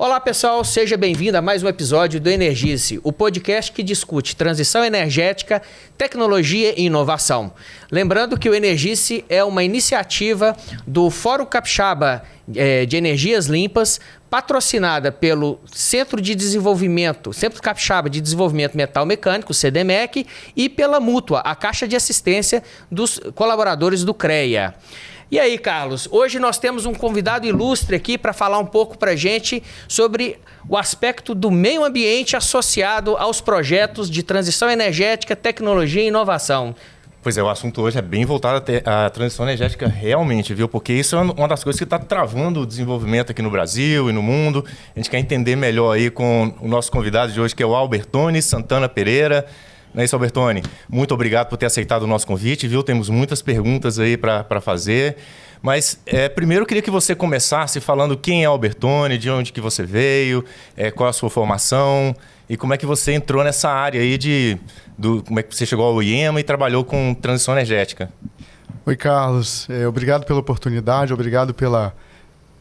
Olá pessoal, seja bem-vindo a mais um episódio do Energize, o podcast que discute transição energética, tecnologia e inovação. Lembrando que o Energize é uma iniciativa do Fórum Capixaba de Energias Limpas, patrocinada pelo Centro Capixaba de Desenvolvimento Metal Mecânico, CDMEC, e pela Mútua, a Caixa de Assistência dos colaboradores do CREA. E aí, Carlos, hoje nós temos um convidado ilustre aqui para falar um pouco para a gente sobre o aspecto do meio ambiente associado aos projetos de transição energética, tecnologia e inovação. Pois é, o assunto hoje é bem voltado à transição energética realmente, viu? Porque isso é uma das coisas que está travando o desenvolvimento aqui no Brasil e no mundo. A gente quer entender melhor aí com o nosso convidado de hoje, que é o Albertoni Santana Pereira. Não é isso, Albertoni? Muito obrigado por ter aceitado o nosso convite, viu? Temos muitas perguntas aí para fazer. Mas primeiro eu queria que você começasse falando quem é Albertoni, de onde que você veio, qual a sua formação e como é que você entrou nessa área aí como é que você chegou ao IEMA e trabalhou com transição energética. Oi, Carlos. Obrigado pela oportunidade, obrigado pela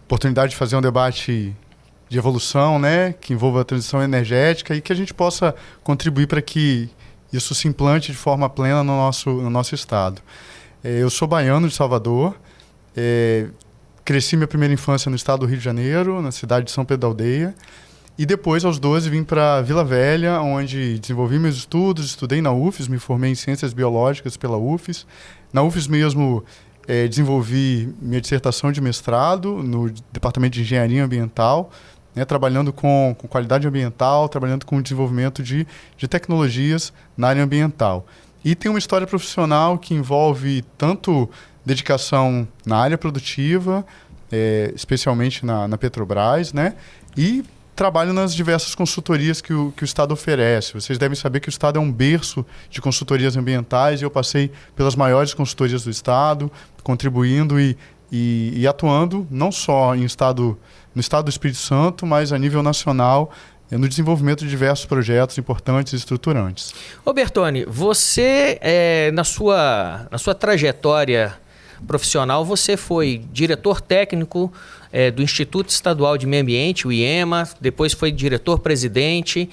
oportunidade de fazer um debate de evolução, né, que envolva a transição energética e que a gente possa contribuir para que isso se implante de forma plena no nosso estado. Eu sou baiano de Salvador, cresci minha primeira infância no estado do Rio de Janeiro, na cidade de São Pedro da Aldeia, e depois, aos 12, vim para Vila Velha, onde desenvolvi meus estudos, estudei na UFES, me formei em Ciências Biológicas pela UFES. Na UFES mesmo, desenvolvi minha dissertação de mestrado no Departamento de Engenharia Ambiental, trabalhando com qualidade ambiental, trabalhando com o desenvolvimento de tecnologias na área ambiental. E tem uma história profissional que envolve tanto dedicação na área produtiva, especialmente na Petrobras, né? E trabalho nas diversas consultorias que o Estado oferece. Vocês devem saber que o Estado é um berço de consultorias ambientais e eu passei pelas maiores consultorias do Estado, contribuindo e atuando não só no Estado do Espírito Santo, mas a nível nacional, no desenvolvimento de diversos projetos importantes e estruturantes. Albertoni, você, na sua trajetória profissional, você foi diretor técnico do Instituto Estadual de Meio Ambiente, o IEMA, depois foi diretor-presidente,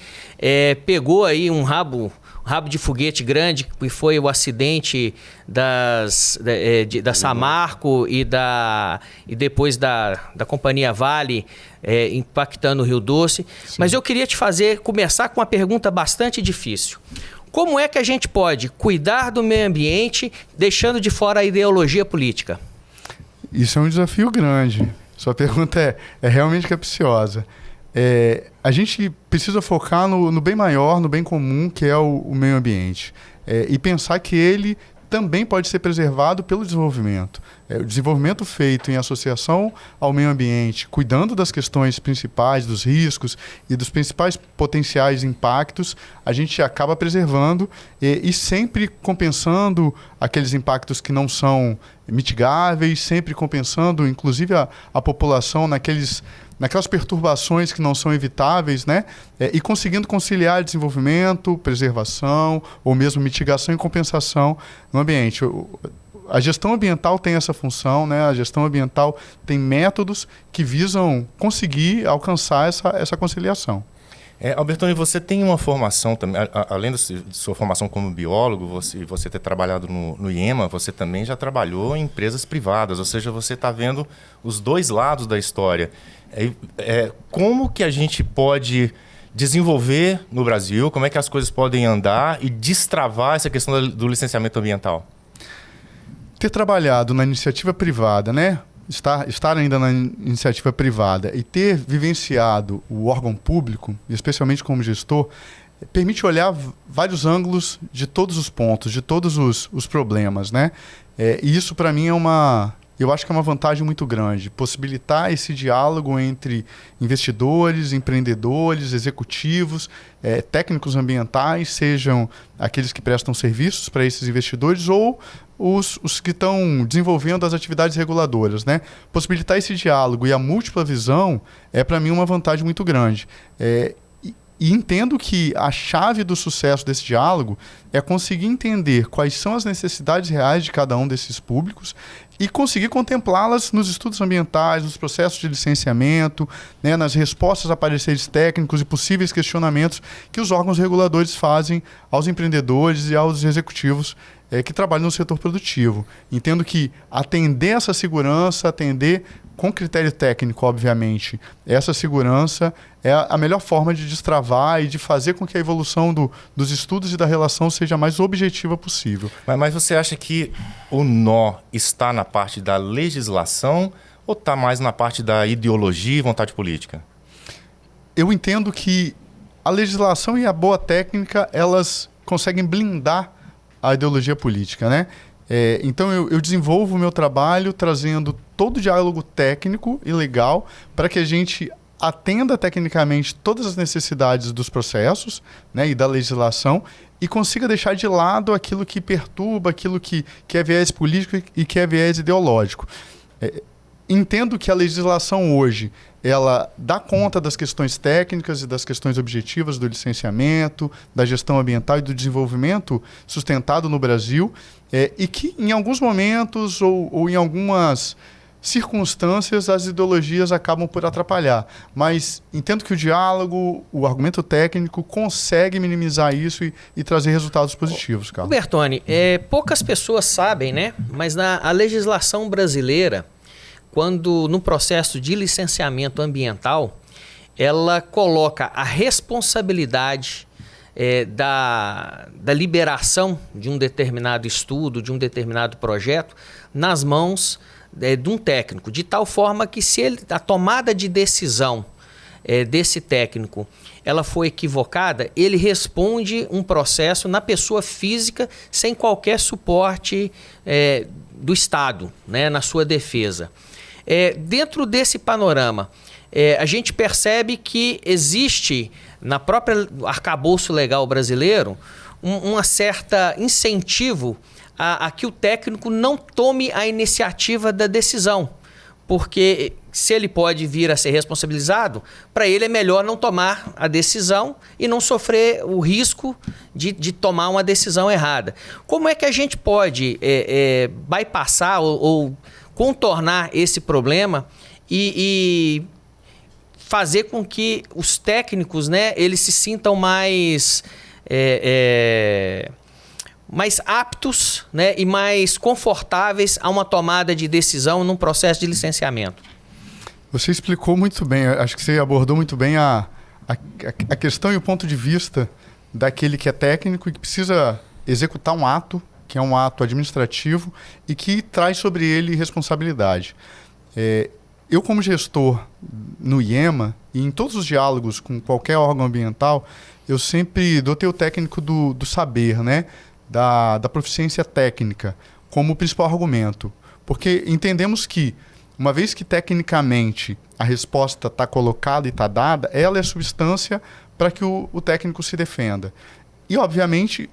pegou aí um rabo de foguete grande, que foi o acidente da Samarco e depois da Companhia Vale, impactando o Rio Doce. Sim. Mas eu queria começar com uma pergunta bastante difícil. Como é que a gente pode cuidar do meio ambiente deixando de fora a ideologia política? Isso é um desafio grande. Sua pergunta é realmente capciosa. A gente precisa focar no bem maior, no bem comum, que é o meio ambiente. E pensar que ele também pode ser preservado pelo desenvolvimento. O desenvolvimento feito em associação ao meio ambiente, cuidando das questões principais, dos riscos e dos principais potenciais impactos, a gente acaba preservando e sempre compensando aqueles impactos que não são mitigáveis, sempre compensando, inclusive, a população naquelas perturbações que não são evitáveis, né? E conseguindo conciliar desenvolvimento, preservação ou mesmo mitigação e compensação no ambiente. A gestão ambiental tem essa função, né? A gestão ambiental tem métodos que visam conseguir alcançar essa conciliação. Albertoni, você tem uma formação também, além de sua formação como biólogo, você ter trabalhado no IEMA, você também já trabalhou em empresas privadas, ou seja, você está vendo os dois lados da história. Como que a gente pode desenvolver no Brasil, como é que as coisas podem andar e destravar essa questão do licenciamento ambiental? Ter trabalhado na iniciativa privada, né? Estar ainda na iniciativa privada e ter vivenciado o órgão público, especialmente como gestor, permite olhar vários ângulos de todos os pontos, de todos os problemas, né? E isso, para mim, eu acho que é uma vantagem muito grande, possibilitar esse diálogo entre investidores, empreendedores, executivos, técnicos ambientais, sejam aqueles que prestam serviços para esses investidores ou os que estão desenvolvendo as atividades reguladoras, né? Possibilitar esse diálogo e a múltipla visão para mim, uma vantagem muito grande. E entendo que a chave do sucesso desse diálogo é conseguir entender quais são as necessidades reais de cada um desses públicos e conseguir contemplá-las nos estudos ambientais, nos processos de licenciamento, né, nas respostas a pareceres técnicos e possíveis questionamentos que os órgãos reguladores fazem aos empreendedores e aos executivos que trabalham no setor produtivo. Entendo que atender essa segurança, atender com critério técnico, obviamente, essa segurança é a melhor forma de destravar e de fazer com que a evolução dos estudos e da relação seja a mais objetiva possível. Mas você acha que o nó está na parte da legislação ou está mais na parte da ideologia e vontade política? Eu entendo que a legislação e a boa técnica, elas conseguem blindar a ideologia política, né? Então eu desenvolvo o meu trabalho trazendo todo o diálogo técnico e legal para que a gente atenda tecnicamente todas as necessidades dos processos, né, e da legislação e consiga deixar de lado aquilo que perturba, aquilo que é viés político e que é viés ideológico. Entendo que a legislação hoje ela dá conta das questões técnicas e das questões objetivas do licenciamento, da gestão ambiental e do desenvolvimento sustentado no Brasil, e que em alguns momentos ou em algumas circunstâncias as ideologias acabam por atrapalhar. Mas entendo que o diálogo, o argumento técnico consegue minimizar isso e trazer resultados positivos, Carlos. Bertoni, poucas pessoas sabem, né? Mas a legislação brasileira, quando no processo de licenciamento ambiental, ela coloca a responsabilidade da liberação de um determinado estudo, de um determinado projeto, nas mãos de um técnico, de tal forma que se a tomada de decisão desse técnico ela for equivocada, ele responde um processo na pessoa física sem qualquer suporte do Estado, né, na sua defesa. Dentro desse panorama, a gente percebe que existe na própria arcabouço legal brasileiro uma certa incentivo a que o técnico não tome a iniciativa da decisão, porque se ele pode vir a ser responsabilizado, para ele é melhor não tomar a decisão e não sofrer o risco de tomar uma decisão errada. Como é que a gente pode bypassar ou contornar esse problema e fazer com que os técnicos, né, eles se sintam mais aptos, né, e mais confortáveis a uma tomada de decisão num processo de licenciamento? Você explicou muito bem, acho que você abordou muito bem a questão e o ponto de vista daquele que é técnico e que precisa executar um ato, que é um ato administrativo e que traz sobre ele responsabilidade. Eu, como gestor no IEMA e em todos os diálogos com qualquer órgão ambiental, eu sempre dotei o técnico do saber, né? Da proficiência técnica como principal argumento. Porque entendemos que, uma vez que tecnicamente a resposta está colocada e está dada, ela é substância para que o técnico se defenda. E, obviamente,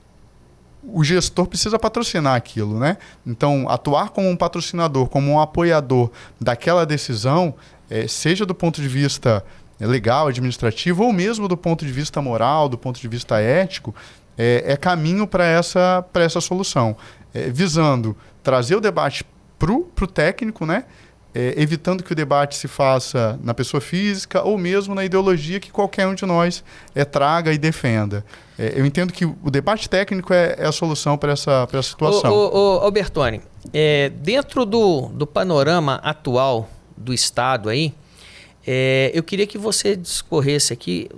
o gestor precisa patrocinar aquilo, né? Então, atuar como um patrocinador, como um apoiador daquela decisão, seja do ponto de vista legal, administrativo, ou mesmo do ponto de vista moral, do ponto de vista ético, é caminho para essa solução. Visando trazer o debate para o técnico, né? Evitando que o debate se faça na pessoa física ou mesmo na ideologia que qualquer um de nós traga e defenda. Eu entendo que o debate técnico é a solução para essa situação. Ô Bertoni, dentro do panorama atual do Estado aí, eu queria que você discorresse aqui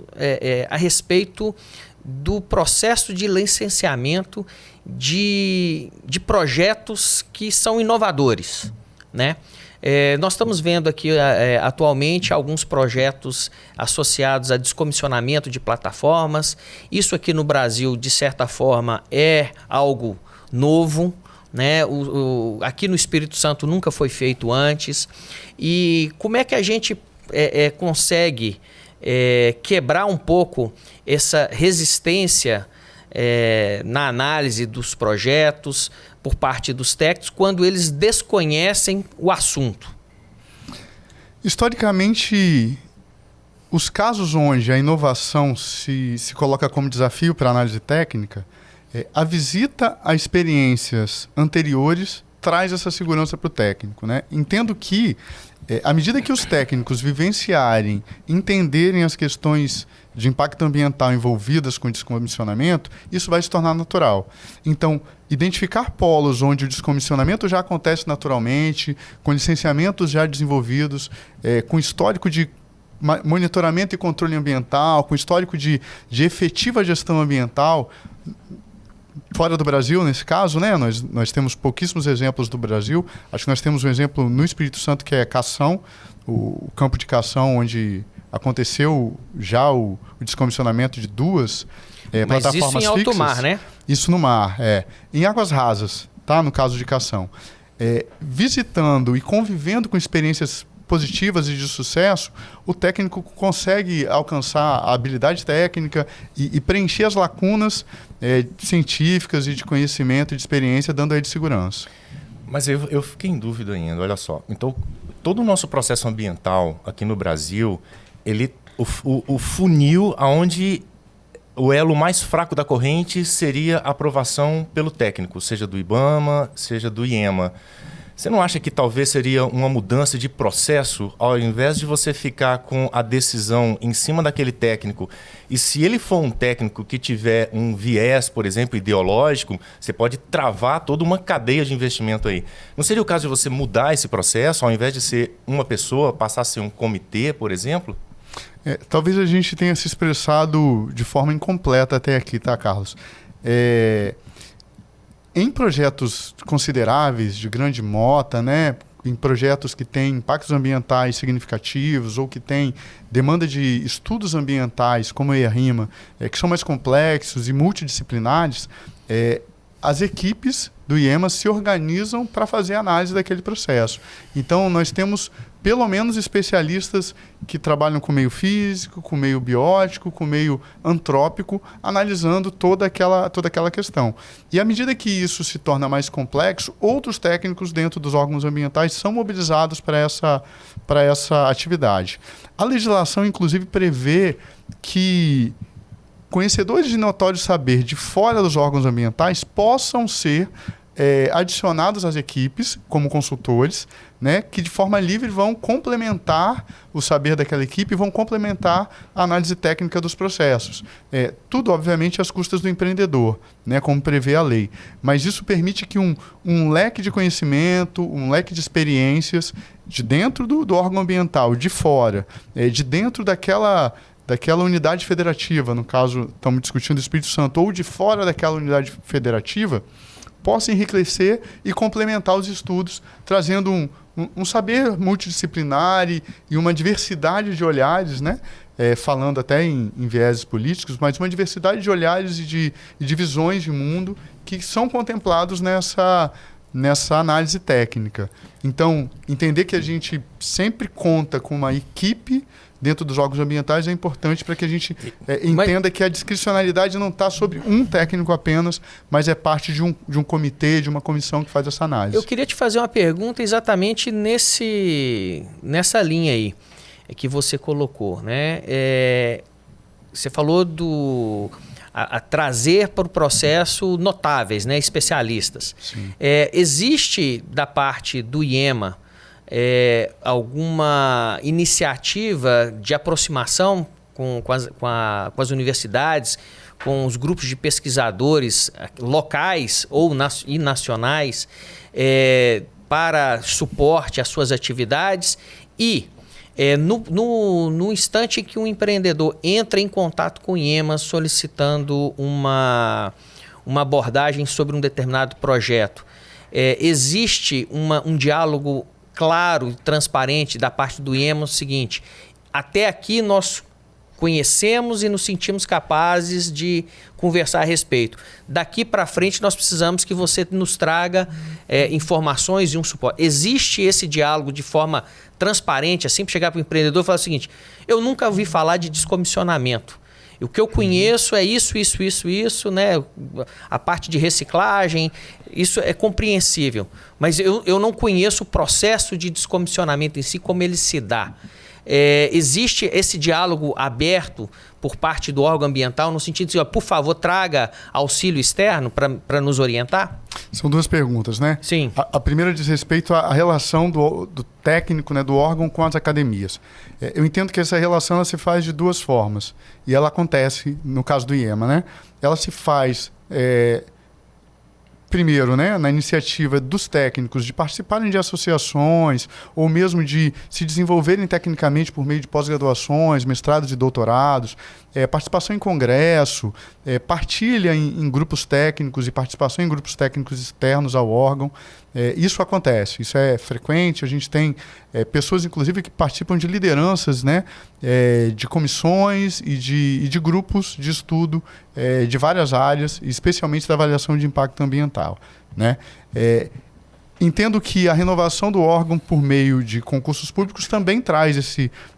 a respeito do processo de licenciamento de projetos que são inovadores, né? Nós estamos vendo aqui atualmente alguns projetos associados a descomissionamento de plataformas. Isso aqui no Brasil, de certa forma, é algo novo, né? Aqui no Espírito Santo nunca foi feito antes. E como é que a gente consegue quebrar um pouco essa resistência na análise dos projetos por parte dos técnicos quando eles desconhecem o assunto? Historicamente, os casos onde a inovação se coloca como desafio para a análise técnica, a visita a experiências anteriores traz essa segurança para o técnico, né? Entendo que, à medida que os técnicos vivenciarem, entenderem as questões de impacto ambiental envolvidas com o descomissionamento, isso vai se tornar natural. Então, identificar polos onde o descomissionamento já acontece naturalmente, com licenciamentos já desenvolvidos, com histórico de monitoramento e controle ambiental, com histórico de efetiva gestão ambiental. Fora do Brasil, nesse caso, né, nós temos pouquíssimos exemplos do Brasil. Acho que nós temos um exemplo no Espírito Santo, que é Cação, o campo de Cação, onde aconteceu já o descomissionamento de duas plataformas isso em fixas. alto mar, né? Isso no mar, em águas rasas, tá? No caso de Cação. Visitando e convivendo com experiências positivas e de sucesso, o técnico consegue alcançar a habilidade técnica e preencher as lacunas científicas e de conhecimento e de experiência, dando a ele segurança. Mas eu fiquei em dúvida ainda, olha só. Então, todo o nosso processo ambiental aqui no Brasil, o funil aonde o elo mais fraco da corrente seria a aprovação pelo técnico, seja do IBAMA, seja do IEMA. Você não acha que talvez seria uma mudança de processo, ao invés de você ficar com a decisão em cima daquele técnico, e se ele for um técnico que tiver um viés, por exemplo, ideológico, você pode travar toda uma cadeia de investimento aí. Não seria o caso de você mudar esse processo, ao invés de ser uma pessoa, passar a ser um comitê, por exemplo? Talvez a gente tenha se expressado de forma incompleta até aqui, tá, Carlos? Em projetos consideráveis, de grande mota, né, em projetos que têm impactos ambientais significativos ou que têm demanda de estudos ambientais, como a EIA-RIMA, que são mais complexos e multidisciplinares, as equipes do IEMA se organizam para fazer análise daquele processo. Então, nós temos pelo menos especialistas que trabalham com o meio físico, com o meio biótico, com o meio antrópico, analisando toda aquela questão. E à medida que isso se torna mais complexo, outros técnicos dentro dos órgãos ambientais são mobilizados para essa atividade. A legislação, inclusive, prevê que conhecedores de notório saber de fora dos órgãos ambientais possam ser adicionados às equipes como consultores, né, que de forma livre vão complementar o saber daquela equipe e vão complementar a análise técnica dos processos. Tudo, obviamente, às custas do empreendedor, né, como prevê a lei. Mas isso permite que um leque de conhecimento, um leque de experiências de dentro do órgão ambiental, de fora, de dentro daquela unidade federativa, no caso, estamos discutindo o Espírito Santo, ou de fora daquela unidade federativa, possa enriquecer e complementar os estudos, trazendo um saber multidisciplinar e uma diversidade de olhares, né? Falando até em vieses políticos, mas uma diversidade de olhares e de visões de mundo que são contemplados nessa análise técnica. Então, entender que a gente sempre conta com uma equipe dentro dos órgãos ambientais é importante para que a gente entenda que a discricionalidade não está sobre um técnico apenas, mas é parte de um comitê, de uma comissão que faz essa análise. Eu queria te fazer uma pergunta exatamente nessa linha aí que você colocou, né? Você falou a trazer para o processo notáveis, né? Especialistas. Existe da parte do IEMA alguma iniciativa de aproximação com as universidades, com os grupos de pesquisadores locais e nacionais para suporte às suas atividades e no instante que um empreendedor entra em contato com o IEMA solicitando uma abordagem sobre um determinado projeto, existe um diálogo claro e transparente da parte do IEMA o seguinte: até aqui nós conhecemos e nos sentimos capazes de conversar a respeito. Daqui para frente nós precisamos que você nos traga informações e um suporte. Existe esse diálogo de forma transparente, assim, para chegar para o empreendedor e falar o seguinte: eu nunca ouvi falar de descomissionamento. O que eu conheço é isso, né? A parte de reciclagem, isso é compreensível. Mas eu não conheço o processo de descomissionamento em si, como ele se dá. existe esse diálogo aberto por parte do órgão ambiental, no sentido de, por favor, traga auxílio externo para nos orientar? São duas perguntas, né? Sim. A primeira diz respeito à relação do técnico, né, do órgão com as academias. Eu entendo que essa relação ela se faz de duas formas. E ela acontece no caso do IEMA, né? Ela se faz... primeiro, né, na iniciativa dos técnicos de participarem de associações ou mesmo de se desenvolverem tecnicamente por meio de pós-graduações, mestrados e doutorados, participação em congresso, partilha em grupos técnicos e participação em grupos técnicos externos ao órgão. Isso acontece, isso é frequente. A gente tem pessoas, inclusive, que participam de lideranças, né, de comissões e de grupos de estudo de várias áreas, especialmente da avaliação de impacto ambiental, né? Entendo que a renovação do órgão por meio de concursos públicos também traz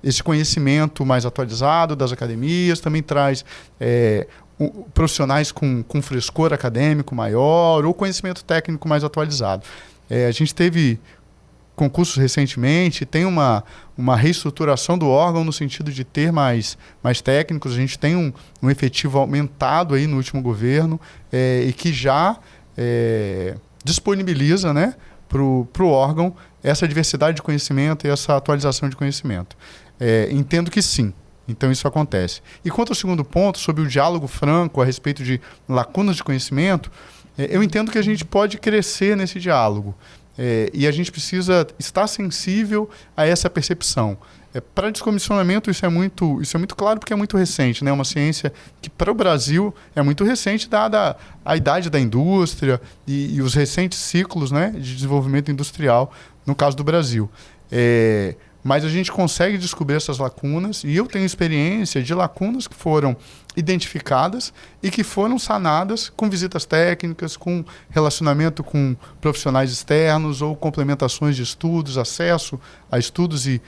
esse conhecimento mais atualizado das academias, também traz profissionais com frescor acadêmico maior ou conhecimento técnico mais atualizado. A gente teve concursos recentemente, tem uma reestruturação do órgão no sentido de ter mais técnicos. A gente tem um efetivo aumentado aí no último governo e que já disponibiliza, né, para o órgão essa diversidade de conhecimento e essa atualização de conhecimento. Entendo que sim. Então isso acontece. E quanto ao segundo ponto, sobre o diálogo franco a respeito de lacunas de conhecimento, eu entendo que a gente pode crescer nesse diálogo. E a gente precisa estar sensível a essa percepção. Para descomissionamento isso é muito claro porque é muito recente, né? Uma ciência que para o Brasil é muito recente, dada a idade da indústria e os recentes ciclos, né, de desenvolvimento industrial, no caso do Brasil. Mas a gente consegue descobrir essas lacunas e eu tenho experiência de lacunas que foram identificadas e que foram sanadas com visitas técnicas, com relacionamento com profissionais externos ou complementações de estudos, acesso a estudos e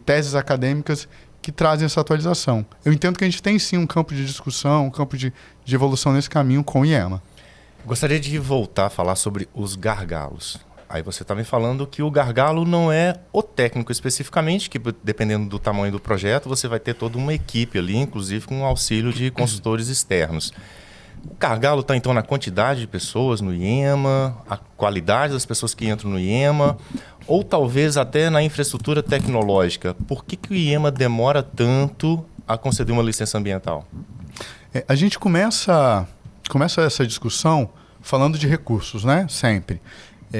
teses acadêmicas que trazem essa atualização. Eu entendo que a gente tem sim um campo de discussão, um campo de evolução nesse caminho com o IEMA. Gostaria de voltar a falar sobre os gargalos. Aí você está me falando que o gargalo não é o técnico especificamente, que dependendo do tamanho do projeto, você vai ter toda uma equipe ali, inclusive com o auxílio de consultores externos. O gargalo está então na quantidade de pessoas no IEMA, a qualidade das pessoas que entram no IEMA, ou talvez até na infraestrutura tecnológica. Por que o IEMA demora tanto a conceder uma licença ambiental? A gente começa essa discussão falando de recursos, né? Sempre.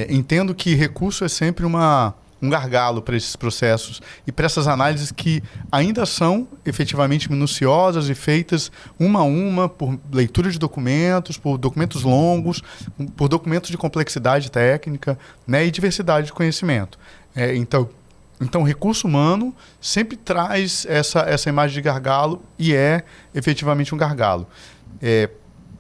Entendo que recurso é sempre um gargalo para esses processos e para essas análises que ainda são efetivamente minuciosas e feitas uma a uma por leitura de documentos, por documentos longos, por documentos de complexidade técnica, né, e diversidade de conhecimento. Então, o recurso humano sempre traz essa imagem de gargalo e é efetivamente um gargalo.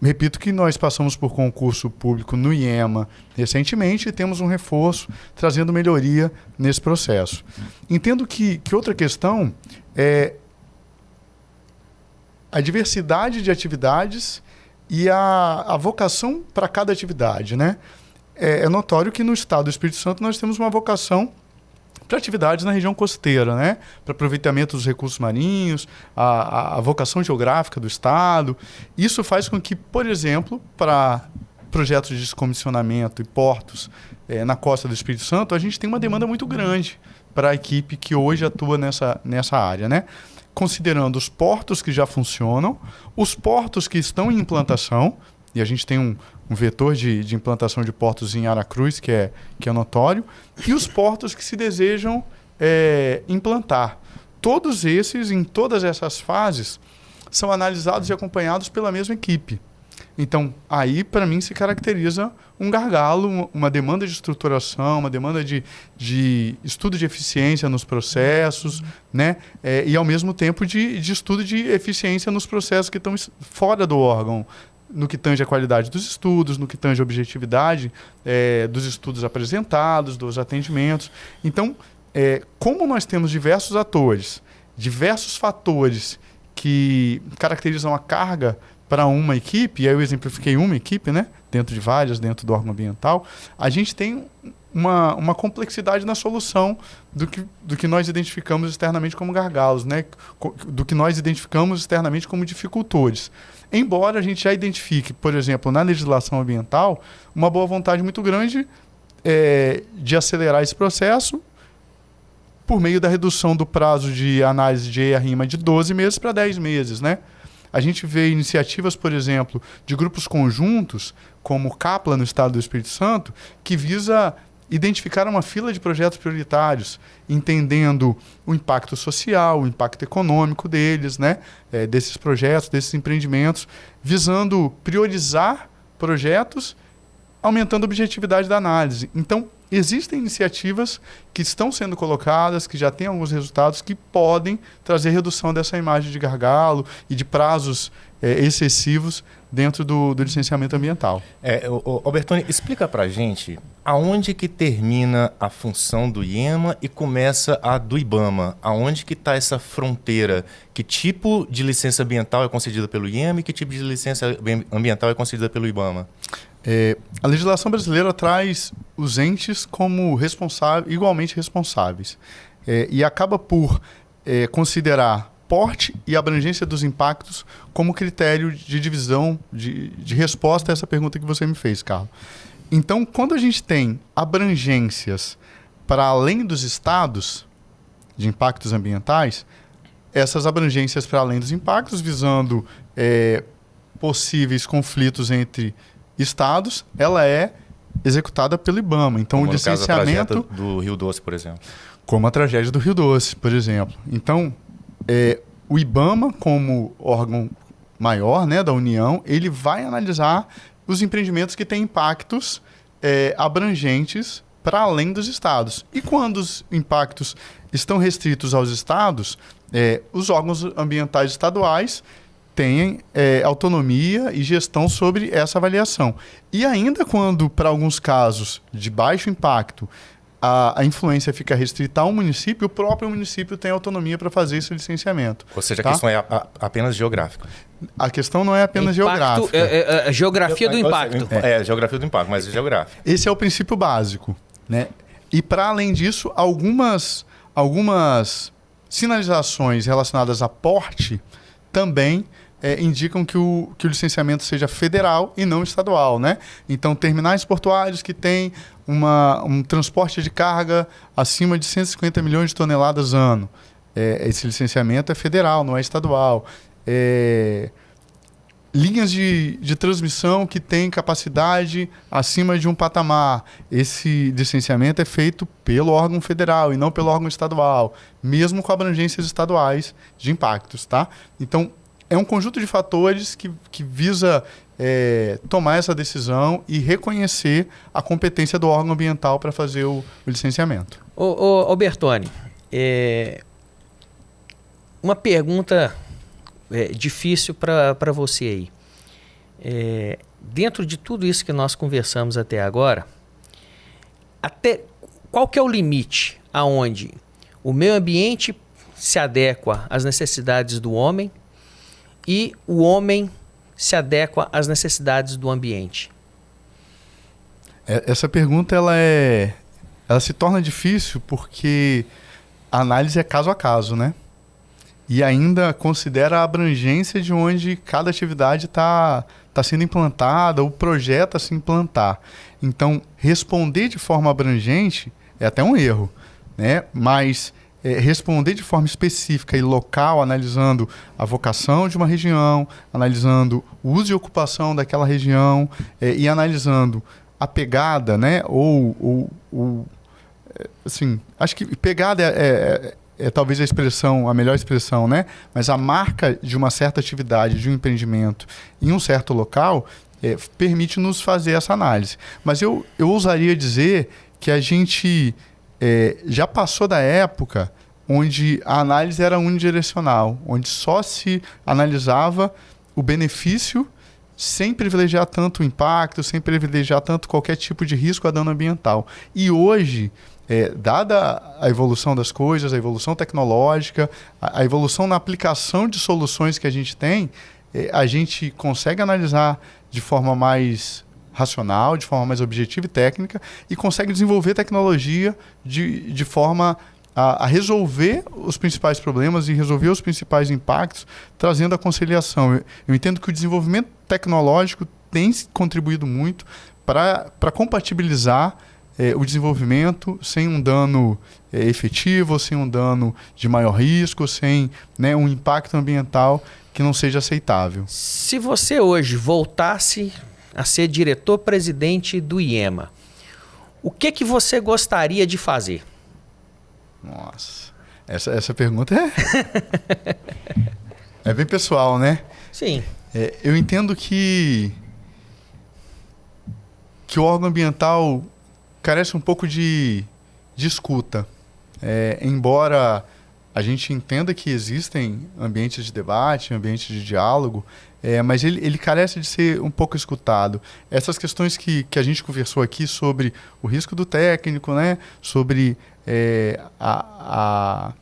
Repito que nós passamos por concurso público no IEMA recentemente e temos um reforço trazendo melhoria nesse processo. Entendo que outra questão é a diversidade de atividades e a vocação para cada atividade, né? É notório que no estado do Espírito Santo nós temos uma vocação para atividades na região costeira, né? Para aproveitamento dos recursos marinhos, a vocação geográfica do estado. Isso faz com que, por exemplo, para projetos de descomissionamento e portos na costa do Espírito Santo, a gente tem uma demanda muito grande para a equipe que hoje atua nessa área, né? Considerando os portos que já funcionam, os portos que estão em implantação, e a gente tem um vetor de implantação de portos em Aracruz, que é notório, e os portos que se desejam implantar. Todos esses, em todas essas fases, são analisados e acompanhados pela mesma equipe. Então, aí, para mim, se caracteriza um gargalo, uma demanda de estruturação, uma demanda de estudo de eficiência nos processos, né? E, ao mesmo tempo, de estudo de eficiência nos processos que estão fora do órgão, no que tange a qualidade dos estudos, no que tange a objetividade dos estudos apresentados, dos atendimentos. Então, como nós temos diversos atores, diversos fatores que caracterizam a carga para uma equipe, e aí eu exemplifiquei uma equipe, né? Dentro de várias, dentro do órgão ambiental, a gente tem uma complexidade na solução do que nós identificamos externamente como gargalos, né? Do que nós identificamos externamente como dificultores. Embora a gente já identifique, por exemplo, na legislação ambiental, uma boa vontade muito grande de acelerar esse processo por meio da redução do prazo de análise de EIA-RIMA de 12 meses para 10 meses, né? A gente vê iniciativas, por exemplo, de grupos conjuntos, como o CAPLA no estado do Espírito Santo, que visa identificar uma fila de projetos prioritários, entendendo o impacto social, o impacto econômico deles, né? Desses projetos, desses empreendimentos, visando priorizar projetos, aumentando a objetividade da análise. Então, existem iniciativas que estão sendo colocadas, que já têm alguns resultados, que podem trazer redução dessa imagem de gargalo e de prazos excessivos dentro do licenciamento ambiental. Albertoni, explica para a gente aonde que termina a função do IEMA e começa a do IBAMA. Aonde que está essa fronteira? Que tipo de licença ambiental é concedida pelo IEMA e que tipo de licença ambiental é concedida pelo IBAMA? A legislação brasileira traz os entes como igualmente responsáveis e acaba por considerar porte e abrangência dos impactos como critério de divisão, de resposta a essa pergunta que você me fez, Carlos. Então, quando a gente tem abrangências para além dos estados de impactos ambientais, essas abrangências para além dos impactos, visando possíveis conflitos entre estados, ela é executada pelo IBAMA. Então, como o licenciamento... no caso, a tragédia do Rio Doce, por exemplo. Como a tragédia do Rio Doce, por exemplo. Então, o IBAMA, como órgão maior, né, da União, ele vai analisar os empreendimentos que têm impactos abrangentes para além dos estados. E quando os impactos estão restritos aos estados, os órgãos ambientais estaduais têm autonomia e gestão sobre essa avaliação. E ainda quando, para alguns casos de baixo impacto, a influência fica restrita ao município, o próprio município tem autonomia para fazer esse licenciamento. Ou seja, a questão é apenas geográfica. A questão não é apenas geográfica. Geografia do impacto. Geografia do impacto, mas é geográfica. Esse é o princípio básico, né? E, para além disso, algumas sinalizações relacionadas a porte também indicam que o licenciamento seja federal e não estadual, né? Então, terminais portuários que têm um transporte de carga acima de 150 milhões de toneladas ano. Esse licenciamento é federal, não é estadual. Linhas de transmissão que têm capacidade acima de um patamar. Esse licenciamento é feito pelo órgão federal e não pelo órgão estadual, mesmo com abrangências estaduais de impactos, tá? Então, é um conjunto de fatores que visa tomar essa decisão e reconhecer a competência do órgão ambiental para fazer o licenciamento. Albertoni, uma pergunta difícil para você aí. Dentro de tudo isso que nós conversamos até agora, qual que é o limite aonde o meio ambiente se adequa às necessidades do homem e o homem se adequa às necessidades do ambiente? Essa pergunta ela se torna difícil porque a análise é caso a caso, né? E ainda considera a abrangência de onde cada atividade está sendo implantada, o projeto a se implantar. Então, responder de forma abrangente é até um erro, né? Mas responder de forma específica e local, analisando a vocação de uma região, analisando o uso e ocupação daquela região e analisando a pegada, né? Assim, acho que pegada é talvez a melhor expressão, né? Mas a marca de uma certa atividade, de um empreendimento em um certo local permite-nos fazer essa análise. Mas eu ousaria dizer que a gente já passou da época onde a análise era unidirecional, onde só se analisava o benefício sem privilegiar tanto o impacto, sem privilegiar tanto qualquer tipo de risco a dano ambiental. E hoje, dada a evolução das coisas, a evolução tecnológica, a evolução na aplicação de soluções que a gente tem, a gente consegue analisar de forma mais racional, de forma mais objetiva e técnica, e consegue desenvolver tecnologia de forma a resolver os principais problemas e resolver os principais impactos, trazendo a conciliação. Eu entendo que o desenvolvimento tecnológico tem contribuído muito para compatibilizar o desenvolvimento sem um dano efetivo, sem um dano de maior risco, sem, né, um impacto ambiental que não seja aceitável. Se você hoje voltasse a ser diretor-presidente do IEMA, o que você gostaria de fazer? Nossa, essa pergunta é bem pessoal, né? Sim. Eu entendo que o órgão ambiental carece um pouco de escuta. Embora a gente entenda que existem ambientes de debate, ambientes de diálogo, mas ele carece de ser um pouco escutado. Essas questões que a gente conversou aqui sobre o risco do técnico, né? Sobre a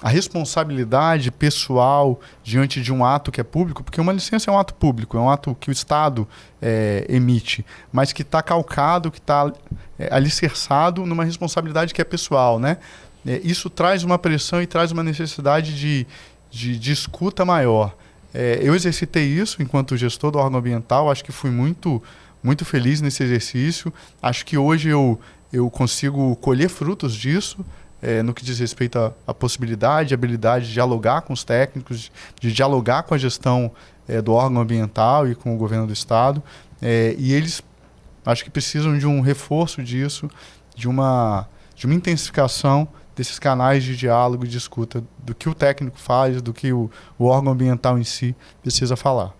responsabilidade pessoal diante de um ato que é público, porque uma licença é um ato público, é um ato que o Estado emite, mas que está calcado, que está alicerçado numa responsabilidade que é pessoal, né? Isso traz uma pressão e traz uma necessidade de escuta maior. Eu exercitei isso enquanto gestor do órgão ambiental, acho que fui muito, muito feliz nesse exercício, acho que hoje eu consigo colher frutos disso, no que diz respeito à possibilidade, à habilidade de dialogar com os técnicos, de dialogar com a gestão do órgão ambiental e com o governo do Estado. E eles acho que precisam de um reforço disso, de uma intensificação desses canais de diálogo e de escuta, do que o técnico faz, do que o órgão ambiental em si precisa falar.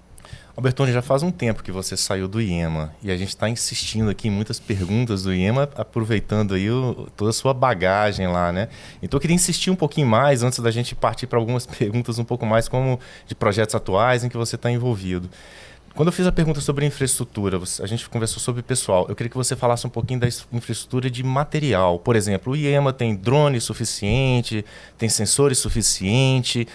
Albertoni, já faz um tempo que você saiu do IEMA e a gente está insistindo aqui em muitas perguntas do IEMA, aproveitando aí toda a sua bagagem lá, né? Então eu queria insistir um pouquinho mais antes da gente partir para algumas perguntas um pouco mais como de projetos atuais em que você está envolvido. Quando eu fiz a pergunta sobre infraestrutura, a gente conversou sobre pessoal. Eu queria que você falasse um pouquinho da infraestrutura de material. Por exemplo, o IEMA tem drone suficiente, tem sensores suficiente,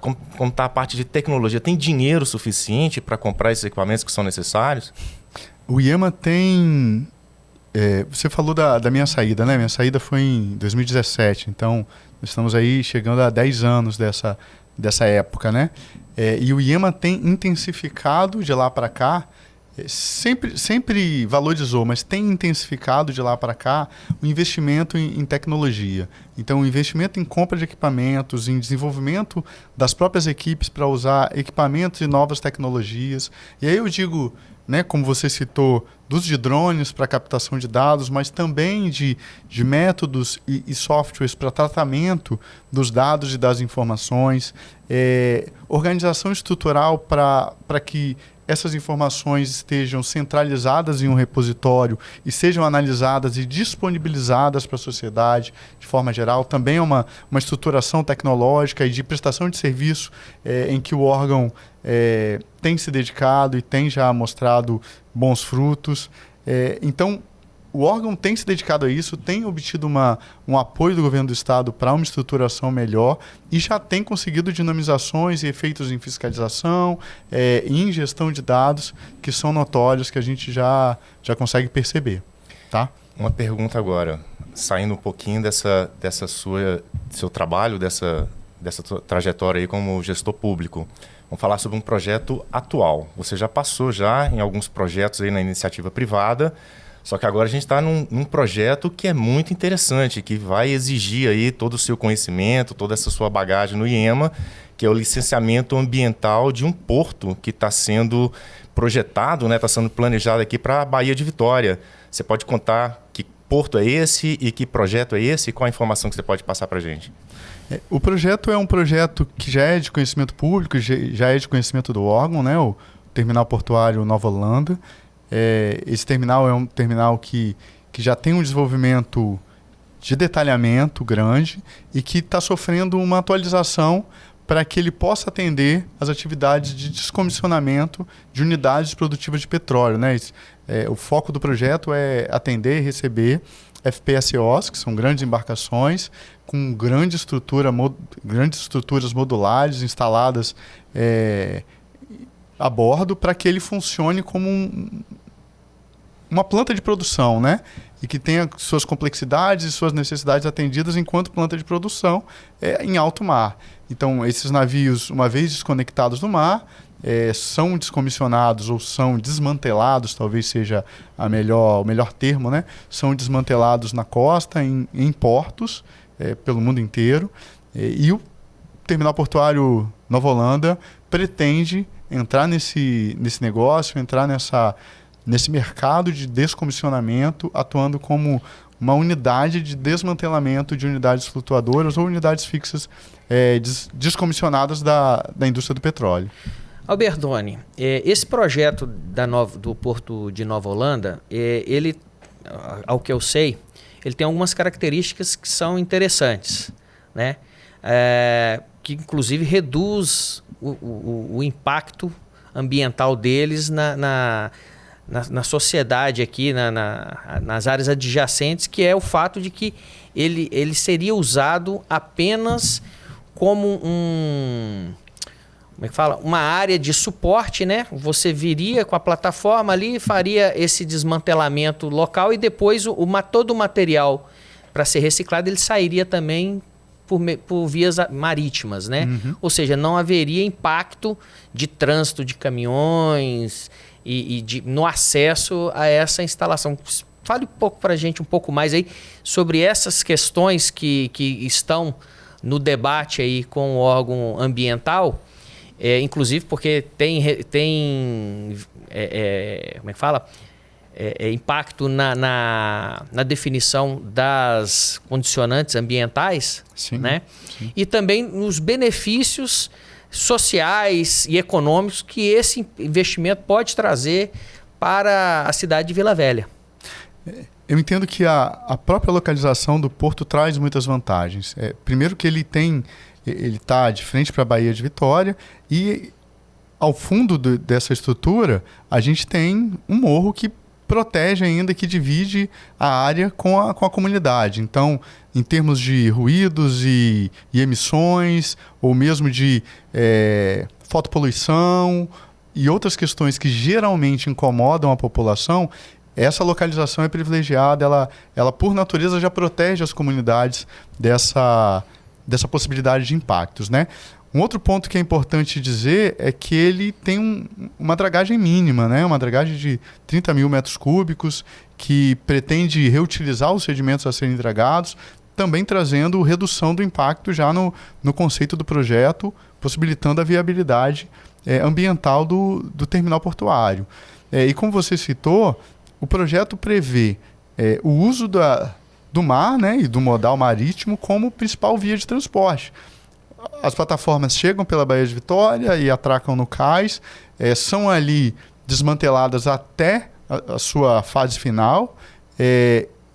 como está a parte de tecnologia, tem dinheiro suficiente para comprar esses equipamentos que são necessários? O IEMA tem... você falou da minha saída, né? Minha saída foi em 2017, então nós estamos aí chegando a 10 anos dessa época, né? E o IEMA tem intensificado de lá para cá, sempre valorizou, mas tem intensificado de lá para cá o investimento em tecnologia. Então, o investimento em compra de equipamentos, em desenvolvimento das próprias equipes para usar equipamentos e novas tecnologias. E aí eu digo, né, como você citou, dos de drones para captação de dados, mas também de métodos e softwares para tratamento dos dados e das informações, organização estrutural para que essas informações estejam centralizadas em um repositório e sejam analisadas e disponibilizadas para a sociedade de forma geral. Também é uma estruturação tecnológica e de prestação de serviço em que o órgão tem se dedicado e tem já mostrado bons frutos. Então, o órgão tem se dedicado a isso, tem obtido um apoio do governo do Estado para uma estruturação melhor e já tem conseguido dinamizações e efeitos em fiscalização e em gestão de dados que são notórios, que a gente já consegue perceber. Tá? Uma pergunta agora, saindo um pouquinho seu trabalho, dessa trajetória aí como gestor público. Vamos falar sobre um projeto atual. Você já passou em alguns projetos aí na iniciativa privada, só que agora a gente está num projeto que é muito interessante, que vai exigir aí todo o seu conhecimento, toda essa sua bagagem no IEMA, que é o licenciamento ambiental de um porto que está sendo projetado, né, está sendo planejado aqui para a Baía de Vitória. Você pode contar que porto é esse e que projeto é esse e qual a informação que você pode passar para a gente? O projeto é um projeto que já é de conhecimento público, já é de conhecimento do órgão, né, o Terminal Portuário Nova Holanda. Esse terminal é um terminal que já tem um desenvolvimento de detalhamento grande e que está sofrendo uma atualização para que ele possa atender as atividades de descomissionamento de unidades produtivas de petróleo, né? O foco do projeto é atender e receber FPSOs, que são grandes embarcações, com grandes estruturas modulares instaladas a bordo para que ele funcione como uma planta de produção, né? E que tenha suas complexidades e suas necessidades atendidas enquanto planta de produção em alto mar. Então, esses navios, uma vez desconectados do mar, são descomissionados ou são desmantelados, talvez seja o melhor termo, né? São desmantelados na costa, em portos, pelo mundo inteiro. E o terminal portuário Nova Holanda pretende entrar nesse negócio, entrar nesse mercado de descomissionamento, atuando como uma unidade de desmantelamento de unidades flutuadoras ou unidades fixas descomissionadas da indústria do petróleo. Albertoni, esse projeto do Porto de Nova Holanda, ele, ao que eu sei, ele tem algumas características que são interessantes, né? Que inclusive reduz o impacto ambiental deles na sociedade aqui, nas áreas adjacentes, que é o fato de que ele seria usado apenas como como é que fala? Uma área de suporte, né? Você viria com a plataforma ali, faria esse desmantelamento local e depois todo o material para ser reciclado ele sairia também por vias marítimas, né? Uhum. Ou seja, não haveria impacto de trânsito de caminhões no acesso a essa instalação. Fale um pouco para a gente, um pouco mais aí sobre essas questões que estão no debate aí com o órgão ambiental, inclusive porque tem como é que fala? Impacto na definição das condicionantes ambientais, sim, né? Sim. E também nos benefícios sociais e econômicos que esse investimento pode trazer para a cidade de Vila Velha. Eu entendo que a própria localização do porto traz muitas vantagens. Primeiro que ele está de frente para a Baía de Vitória e ao fundo dessa estrutura a gente tem um morro que protege ainda, que divide a área com a comunidade. Então, em termos de ruídos e emissões, ou mesmo de fotopoluição e outras questões que geralmente incomodam a população, essa localização é privilegiada, ela por natureza já protege as comunidades dessa possibilidade de impactos, né? Um outro ponto que é importante dizer é que ele tem uma dragagem mínima, né? Uma dragagem de 30 mil metros cúbicos, que pretende reutilizar os sedimentos a serem dragados, também trazendo redução do impacto já no conceito do projeto, possibilitando a viabilidade ambiental do terminal portuário. E como você citou, o projeto prevê o uso do mar, né, e do modal marítimo como principal via de transporte. As plataformas chegam pela Baía de Vitória e atracam no cais, são ali desmanteladas até a sua fase final,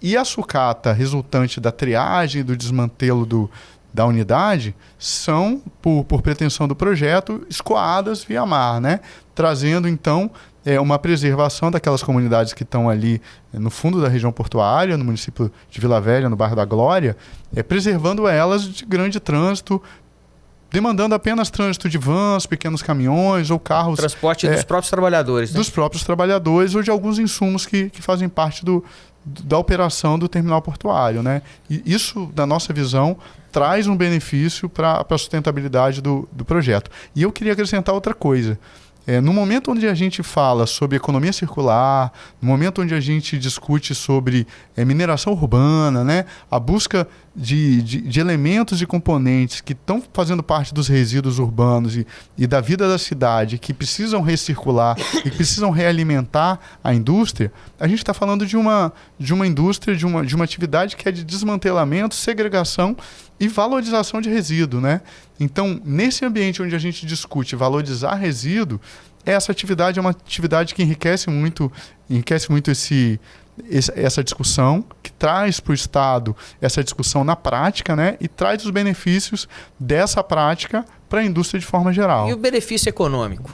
e a sucata resultante da triagem e do desmantelo da unidade são, por pretensão do projeto, escoadas via mar, né? Trazendo então uma preservação daquelas comunidades que estão ali no fundo da região portuária, no município de Vila Velha, no bairro da Glória, preservando elas de grande trânsito, demandando apenas trânsito de vans, pequenos caminhões ou carros. Transporte dos próprios trabalhadores, né? Dos próprios trabalhadores ou de alguns insumos que fazem parte da operação do terminal portuário, né? E isso, na nossa visão, traz um benefício para a sustentabilidade do projeto. E eu queria acrescentar outra coisa. No momento onde a gente fala sobre economia circular, no momento onde a gente discute sobre mineração urbana, né, a busca de elementos e componentes que estão fazendo parte dos resíduos urbanos e da vida da cidade, que precisam recircular e que precisam realimentar a indústria, a gente está falando de uma indústria, de uma atividade que é de desmantelamento, segregação e valorização de resíduo, né? Então, nesse ambiente onde a gente discute valorizar resíduo, essa atividade é uma atividade que enriquece muito essa discussão, que traz para o Estado essa discussão na prática, né? E traz os benefícios dessa prática para a indústria de forma geral. E o benefício econômico?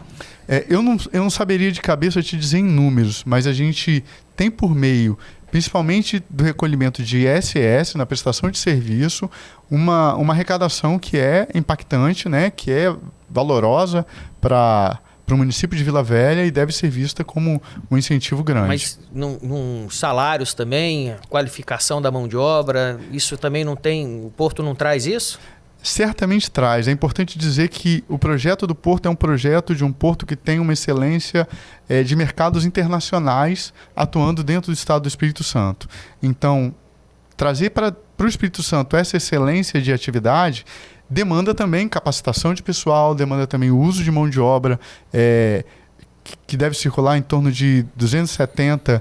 Eu não saberia de cabeça te dizer em números, mas a gente tem por meio, principalmente do recolhimento de ISS na prestação de serviço, uma arrecadação que é impactante, né? Que é valorosa para para o município de Vila Velha e deve ser vista como um incentivo grande. Mas num salários também, qualificação da mão de obra, isso também não tem, o Porto não traz isso? Certamente traz. É importante dizer que o projeto do Porto é um projeto de um porto que tem uma excelência de mercados internacionais atuando dentro do estado do Espírito Santo. Então, trazer para o Espírito Santo essa excelência de atividade demanda também capacitação de pessoal, demanda também o uso de mão de obra, que deve circular em torno de 270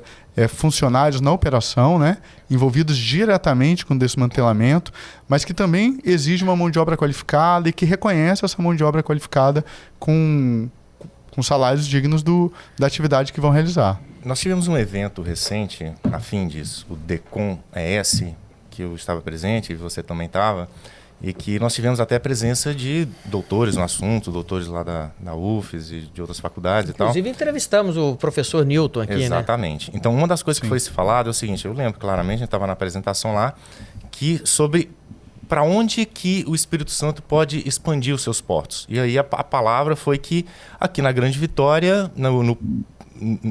funcionários na operação, né, envolvidos diretamente com o desmantelamento, mas que também exige uma mão de obra qualificada e que reconhece essa mão de obra qualificada com salários dignos da atividade que vão realizar. Nós tivemos um evento recente, a fim disso, o DECOM ES, que eu estava presente e você também estava, e que nós tivemos até a presença de doutores no assunto, doutores lá da UFES e de outras faculdades e tal. Inclusive entrevistamos o professor Newton aqui, Exatamente. Né? Então, uma das coisas que foi se falado é o seguinte, eu lembro claramente, a gente estava na apresentação lá, que sobre para onde que o Espírito Santo pode expandir os seus portos. E aí a palavra foi que aqui na Grande Vitória,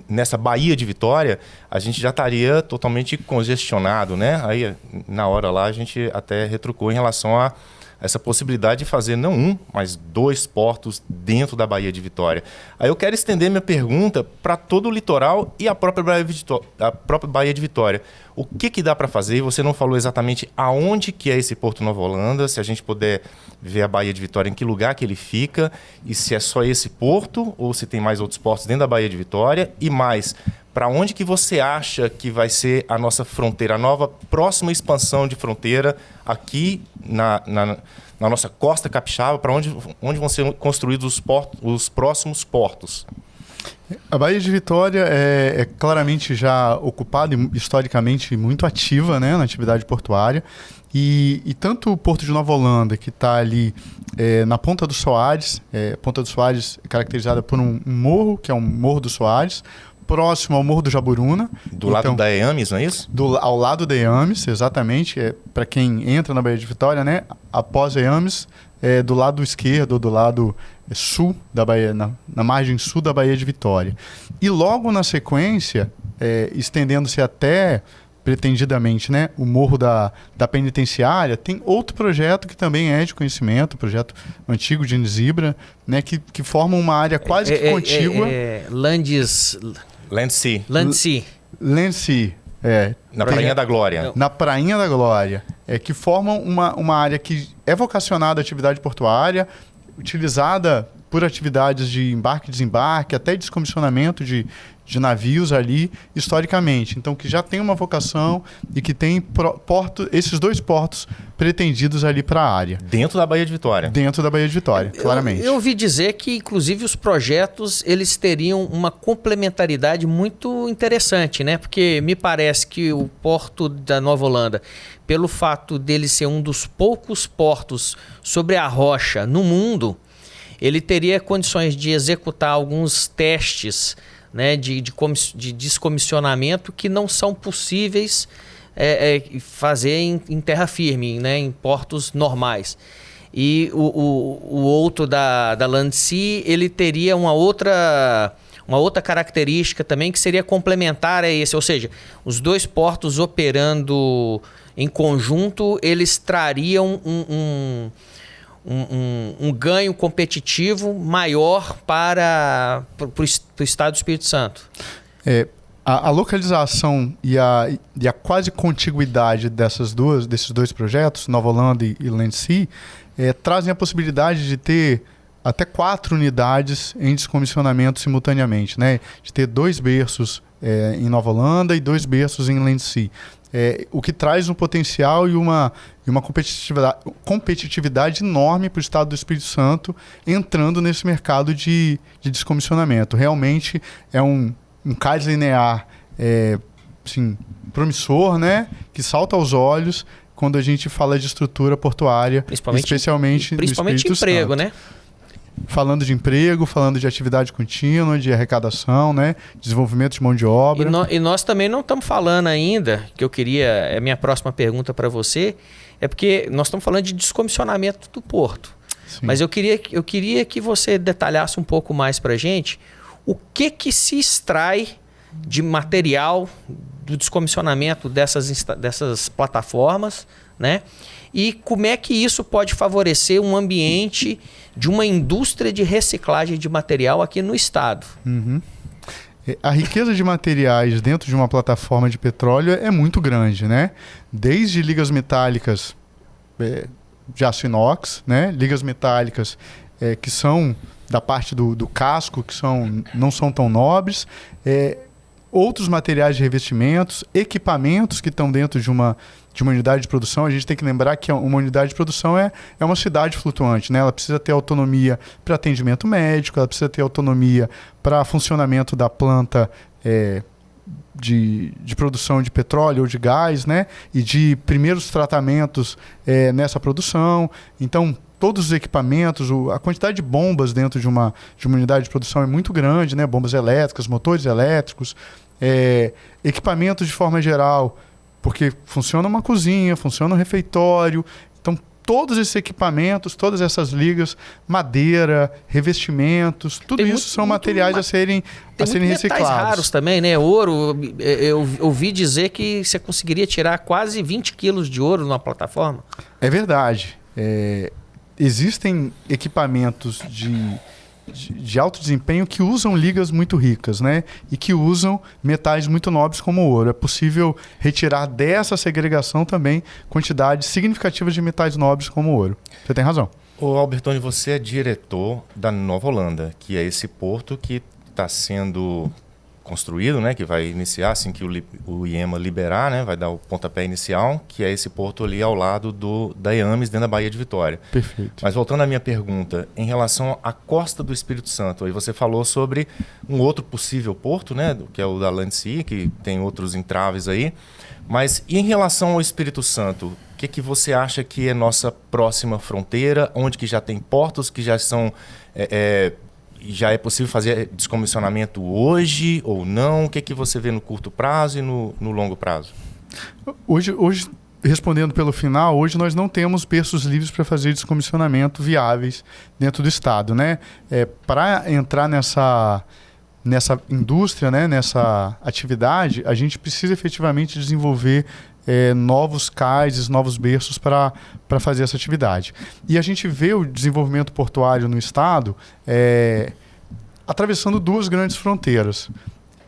nessa Baía de Vitória, a gente já estaria totalmente congestionado, né? Aí, na hora lá, a gente até retrucou em relação a essa possibilidade de fazer não um, mas 2 portos dentro da Baía de Vitória. Aí eu quero estender minha pergunta para todo o litoral e a própria Baía de Vitória. O que dá para fazer? Você não falou exatamente aonde que é esse Porto Nova Holanda, se a gente puder ver a Baía de Vitória, em que lugar que ele fica, e se é só esse porto, ou se tem mais outros portos dentro da Baía de Vitória, e mais, para onde que você acha que vai ser a nossa fronteira, a nova próxima expansão de fronteira aqui na nossa costa capixaba, para onde vão ser construídos os próximos portos? A Baía de Vitória é claramente já ocupada e historicamente muito ativa, né, na atividade portuária. E tanto o Porto de Nova Holanda, que está ali na Ponta do Soares, Ponta do Soares é caracterizada por um morro, que é o Morro do Soares, próximo ao Morro do Jaburuna. Do lado da EAMES, não é isso? Ao lado da EAMES, exatamente. Para quem entra na Baía de Vitória, né, após a EAMES, do lado esquerdo, ou do lado sul da Baía, na margem sul da Baía de Vitória. E logo na sequência, estendendo-se até, pretendidamente, né, o Morro da Penitenciária, tem outro projeto que também é de conhecimento, projeto antigo de Nizibra, né, que forma uma área quase que contígua. Landsea. Na Prainha da Glória. Na Prainha da Glória. Que formam uma área que é vocacionada à atividade portuária, utilizada por atividades de embarque e desembarque, até descomissionamento de navios ali, historicamente. Então, que já tem uma vocação e que tem esses 2 portos pretendidos ali para a área. Dentro da Baía de Vitória. Dentro da Baía de Vitória, claramente. Eu ouvi dizer que, inclusive, os projetos eles teriam uma complementaridade muito interessante, né? Porque me parece que o Porto da Nova Holanda, pelo fato dele ser um dos poucos portos sobre a rocha no mundo, ele teria condições de executar alguns testes, né, de descomissionamento que não são possíveis fazer em terra firme, né, em portos normais. E o outro da Landsea, ele teria uma outra característica também que seria complementar a esse, ou seja, os 2 portos operando em conjunto, eles trariam um ganho competitivo maior para o Estado do Espírito Santo. A localização e a quase contiguidade desses 2 projetos, Nova Holanda e Landsea, trazem a possibilidade de ter até 4 unidades em descomissionamento simultaneamente, né? De ter 2 berços em Nova Holanda e 2 berços em Landsea. O que traz um potencial e uma competitividade enorme para o Estado do Espírito Santo entrando nesse mercado de descomissionamento. Realmente é um cais linear assim, promissor, né? Que salta aos olhos quando a gente fala de estrutura portuária, especialmente no Espírito emprego, Santo. Né? Falando de emprego, falando de atividade contínua, de arrecadação, né? Desenvolvimento de mão de obra. E nós também não estamos falando ainda, que eu queria, a minha próxima pergunta para você, é porque nós estamos falando de descomissionamento do porto. Sim. Mas eu queria que você detalhasse um pouco mais para a gente o que se extrai de material do descomissionamento dessas plataformas, né? E como é que isso pode favorecer um ambiente de uma indústria de reciclagem de material aqui no estado. Uhum. A riqueza de materiais dentro de uma plataforma de petróleo é muito grande, né? Desde ligas metálicas de aço inox, né? Ligas metálicas que são da parte do casco, que não são tão nobres, outros materiais de revestimentos, equipamentos que estão dentro de uma unidade de produção. A gente tem que lembrar que uma unidade de produção é uma cidade flutuante, né? Ela precisa ter autonomia para atendimento médico, ela precisa ter autonomia para funcionamento da planta de produção de petróleo ou de gás, né? E de primeiros tratamentos nessa produção. Então, todos os equipamentos, a quantidade de bombas dentro de uma unidade de produção é muito grande, né? Bombas elétricas, motores elétricos, equipamentos de forma geral, porque funciona uma cozinha, funciona um refeitório. Então, todos esses equipamentos, todas essas ligas, madeira, revestimentos, tudo isso são materiais a serem reciclados. Tem metais raros também, né? Ouro, eu ouvi dizer que você conseguiria tirar quase 20 quilos de ouro numa plataforma. É verdade. Existem equipamentos de alto desempenho que usam ligas muito ricas, né? E que usam metais muito nobres como o ouro. É possível retirar dessa segregação também quantidades significativas de metais nobres como o ouro. Você tem razão. Ô Albertoni, você é diretor da Nova Holanda, que é esse porto que está sendo construído, né, que vai iniciar assim que o IEMA liberar, né, vai dar o pontapé inicial, que é esse porto ali ao lado da EAMES, dentro da Baía de Vitória. Perfeito. Mas voltando à minha pergunta, em relação à costa do Espírito Santo, aí você falou sobre um outro possível porto, né, que é o da Landsea, que tem outros entraves aí, mas e em relação ao Espírito Santo, o que você acha que é nossa próxima fronteira, onde que já tem portos que já são... já é possível fazer descomissionamento hoje ou não? O que você vê no curto prazo e no longo prazo? Hoje, respondendo pelo final, hoje nós não temos berços livres para fazer descomissionamento viáveis dentro do estado, né? Para entrar nessa indústria, né, nessa atividade, a gente precisa efetivamente desenvolver novos cases, novos berços para fazer essa atividade. E a gente vê o desenvolvimento portuário no estado atravessando duas grandes fronteiras,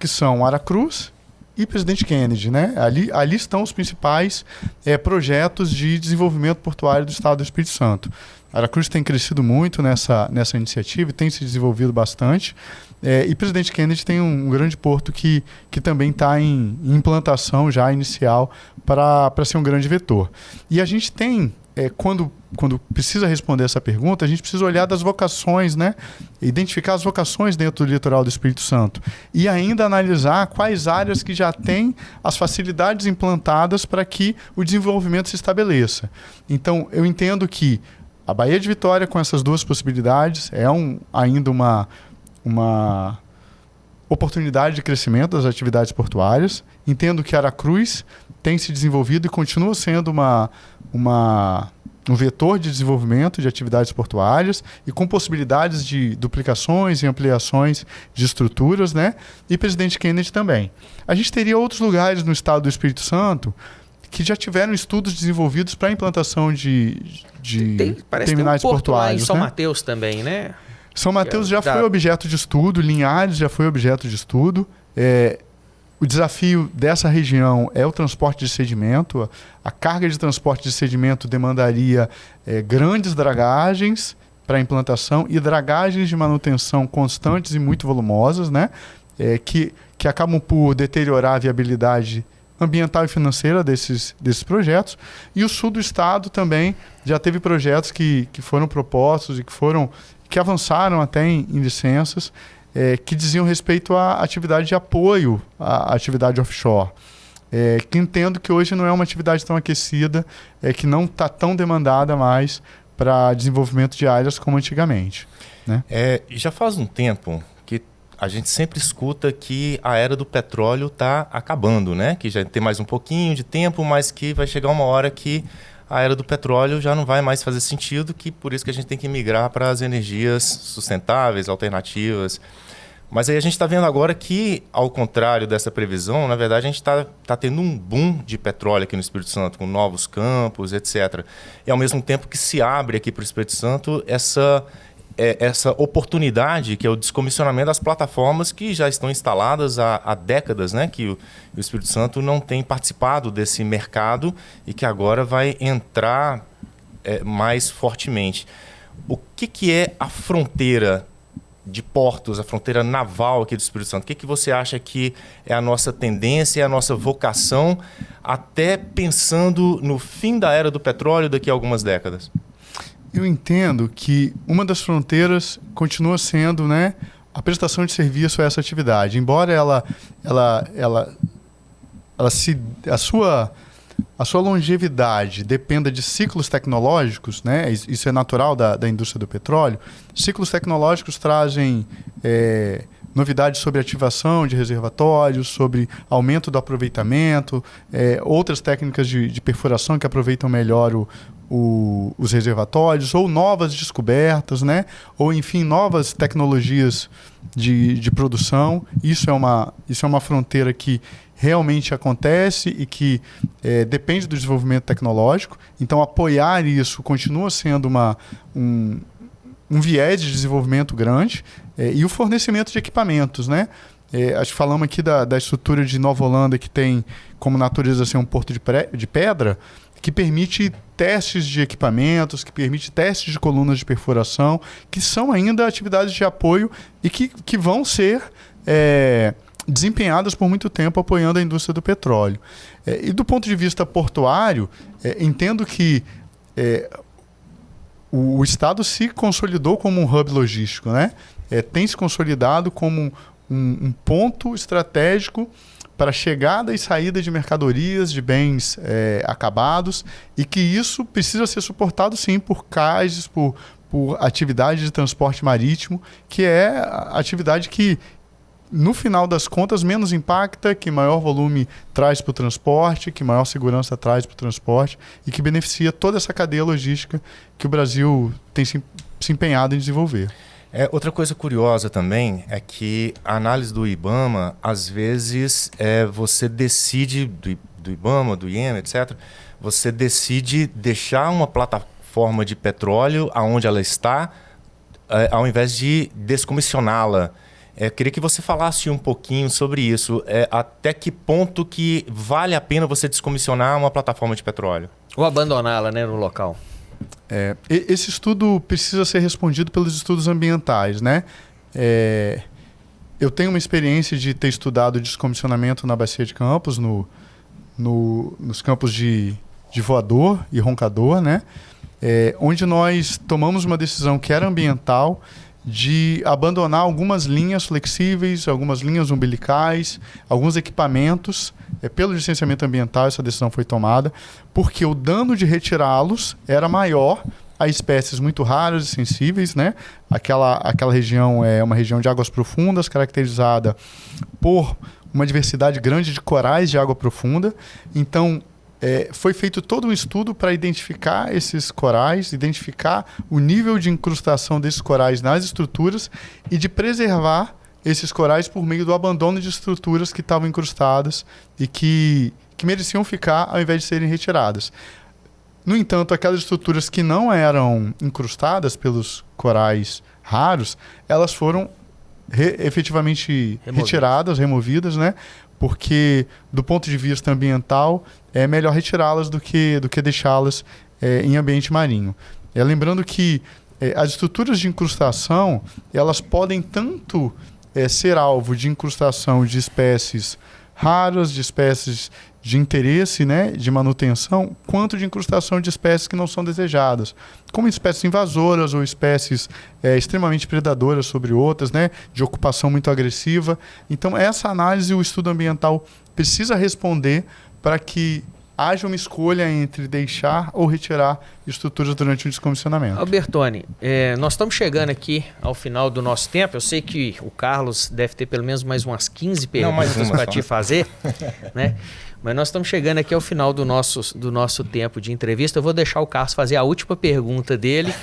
que são Aracruz e Presidente Kennedy, né? Ali estão os principais projetos de desenvolvimento portuário do estado do Espírito Santo. Aracruz tem crescido muito nessa iniciativa e tem se desenvolvido bastante. E Presidente Kennedy tem um grande porto que também está em implantação já inicial para ser um grande vetor. E a gente tem, quando precisa responder essa pergunta, a gente precisa olhar das vocações, né? Identificar as vocações dentro do litoral do Espírito Santo e ainda analisar quais áreas que já têm as facilidades implantadas para que o desenvolvimento se estabeleça. Então, eu entendo que a Baía de Vitória, com essas duas possibilidades, ainda uma oportunidade de crescimento das atividades portuárias. Entendo que Aracruz tem se desenvolvido e continua sendo um vetor de desenvolvimento de atividades portuárias e com possibilidades de duplicações e ampliações de estruturas, né? E Presidente Kennedy também. A gente teria outros lugares no estado do Espírito Santo que já tiveram estudos desenvolvidos para a implantação de terminais portuários. Em São Mateus também, né? São Mateus já foi objeto de estudo, Linhares já foi objeto de estudo. O desafio dessa região é o transporte de sedimento. A carga de transporte de sedimento demandaria grandes dragagens para a implantação e dragagens de manutenção constantes e muito volumosas, né? Que acabam por deteriorar a viabilidade ambiental e financeira desses projetos. E o sul do estado também já teve projetos que foram propostos e que avançaram até em licenças, que diziam respeito à atividade de apoio à atividade offshore. Que entendo que hoje não é uma atividade tão aquecida, que não está tão demandada mais para desenvolvimento de áreas como antigamente, né? Já faz um tempo que a gente sempre escuta que a era do petróleo está acabando, né? Que já tem mais um pouquinho de tempo, mas que vai chegar uma hora que a era do petróleo já não vai mais fazer sentido, que por isso que a gente tem que migrar para as energias sustentáveis, alternativas. Mas aí a gente está vendo agora que, ao contrário dessa previsão, na verdade a gente está tendo um boom de petróleo aqui no Espírito Santo, com novos campos, etc. E ao mesmo tempo que se abre aqui para o Espírito Santo essa oportunidade, que é o descomissionamento das plataformas que já estão instaladas há décadas, né? Que o Espírito Santo não tem participado desse mercado e que agora vai entrar mais fortemente. O que é a fronteira de portos, a fronteira naval aqui do Espírito Santo? O que você acha que é a nossa tendência, a nossa vocação, até pensando no fim da era do petróleo daqui a algumas décadas? Eu entendo que uma das fronteiras continua sendo, né, a prestação de serviço a essa atividade. Embora a sua longevidade dependa de ciclos tecnológicos, né? Isso é natural da indústria do petróleo. Ciclos tecnológicos trazem novidades sobre ativação de reservatórios, sobre aumento do aproveitamento, outras técnicas de perfuração que aproveitam melhor os reservatórios, ou novas descobertas, né? Ou, enfim, novas tecnologias de produção. Isso é uma fronteira que realmente acontece e que depende do desenvolvimento tecnológico. Então, apoiar isso continua sendo um viés de desenvolvimento grande. E o fornecimento de equipamentos, né? Acho que falamos aqui da estrutura de Nova Holanda, que tem como natureza ser um porto de pedra, que permite testes de equipamentos, que permite testes de colunas de perfuração, que são ainda atividades de apoio e que vão ser desempenhadas por muito tempo apoiando a indústria do petróleo. E do ponto de vista portuário, entendo que o Estado se consolidou como um hub logístico, né? Tem se consolidado como um ponto estratégico para chegada e saída de mercadorias, de bens acabados, e que isso precisa ser suportado, sim, por cages, por atividade de transporte marítimo, que é a atividade que, no final das contas, menos impacta, que maior volume traz para o transporte, que maior segurança traz para o transporte e que beneficia toda essa cadeia logística que o Brasil tem se empenhado em desenvolver. Outra coisa curiosa também é que a análise do IBAMA, às vezes, você decide, do IBAMA, do IEM, etc., você decide deixar uma plataforma de petróleo aonde ela está, ao invés de descomissioná-la. Queria que você falasse um pouquinho sobre isso. Até que ponto que vale a pena você descomissionar uma plataforma de petróleo? Ou abandoná-la, né, no local. Esse estudo precisa ser respondido pelos estudos ambientais, né? Eu tenho uma experiência de ter estudado descomissionamento na Bacia de Campos, nos campos de Voador e Roncador, né? Onde nós tomamos uma decisão que era ambiental, de abandonar algumas linhas flexíveis, algumas linhas umbilicais, alguns equipamentos. Pelo licenciamento ambiental essa decisão foi tomada, porque o dano de retirá-los era maior a espécies muito raras e sensíveis, né? Aquela região é uma região de águas profundas, caracterizada por uma diversidade grande de corais de água profunda. Então, foi feito todo um estudo para identificar esses corais, identificar o nível de incrustação desses corais nas estruturas e de preservar esses corais por meio do abandono de estruturas que estavam incrustadas e que mereciam ficar ao invés de serem retiradas. No entanto, aquelas estruturas que não eram incrustadas pelos corais raros, elas foram efetivamente retiradas, removidas, né? Porque, do ponto de vista ambiental, é melhor retirá-las do que deixá-las em ambiente marinho. Lembrando que as estruturas de incrustação, elas podem tanto ser alvo de incrustação de espécies raras, de espécies de interesse, né, de manutenção, quanto de incrustação de espécies que não são desejadas, como espécies invasoras ou espécies extremamente predadoras sobre outras, né, de ocupação muito agressiva. Então, essa análise o estudo ambiental precisa responder para que haja uma escolha entre deixar ou retirar estruturas durante o descomissionamento. Albertoni, nós estamos chegando aqui ao final do nosso tempo. Eu sei que o Carlos deve ter pelo menos mais umas 15 perguntas para te fazer, né? Mas nós estamos chegando aqui ao final do nosso tempo de entrevista. Eu vou deixar o Carlos fazer a última pergunta dele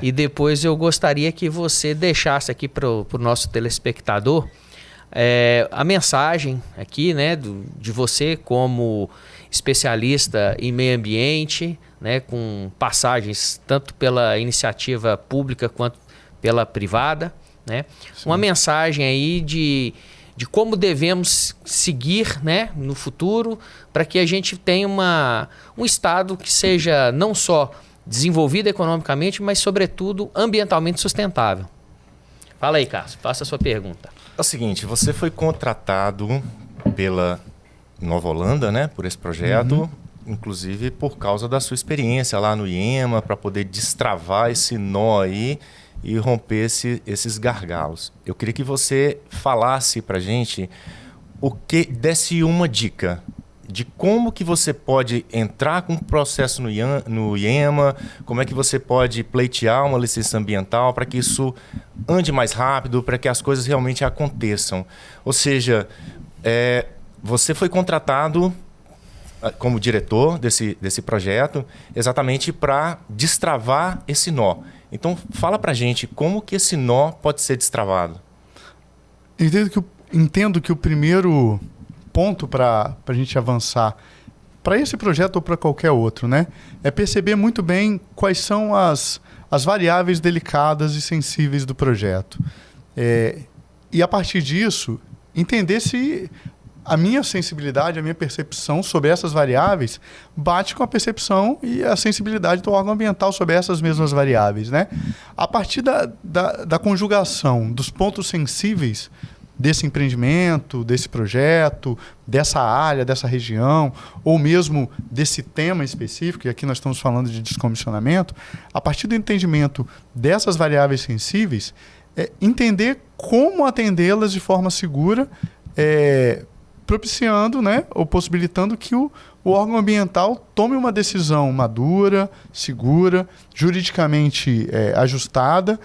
e depois eu gostaria que você deixasse aqui para o nosso telespectador a mensagem aqui, né, de você como especialista em meio ambiente, né, com passagens tanto pela iniciativa pública quanto pela privada, né? Uma mensagem aí de como devemos seguir, né, no futuro para que a gente tenha um estado que seja não só desenvolvido economicamente, mas sobretudo ambientalmente sustentável. Fala aí, Carlos, faça a sua pergunta. É o seguinte, você foi contratado pela Nova Holanda, né, por esse projeto, inclusive por causa da sua experiência lá no IEMA, para poder destravar esse nó aí e romper esses gargalos. Eu queria que você falasse para a gente, desse uma dica de como que você pode entrar com um processo no IEMA, como é que você pode pleitear uma licença ambiental para que isso ande mais rápido, para que as coisas realmente aconteçam. Ou seja, você foi contratado como diretor desse projeto exatamente para destravar esse nó. Então, fala para a gente como que esse nó pode ser destravado. Entendo que o primeiro ponto para a gente avançar para esse projeto ou para qualquer outro, né, é perceber muito bem quais são as variáveis delicadas e sensíveis do projeto. E a partir disso, entender se a minha sensibilidade, a minha percepção sobre essas variáveis bate com a percepção e a sensibilidade do órgão ambiental sobre essas mesmas variáveis, né? A partir da conjugação dos pontos sensíveis desse empreendimento, desse projeto, dessa área, dessa região, ou mesmo desse tema específico, e aqui nós estamos falando de descomissionamento, a partir do entendimento dessas variáveis sensíveis, entender como atendê-las de forma segura, propiciando, né, ou possibilitando que o órgão ambiental tome uma decisão madura, segura, juridicamente ajustada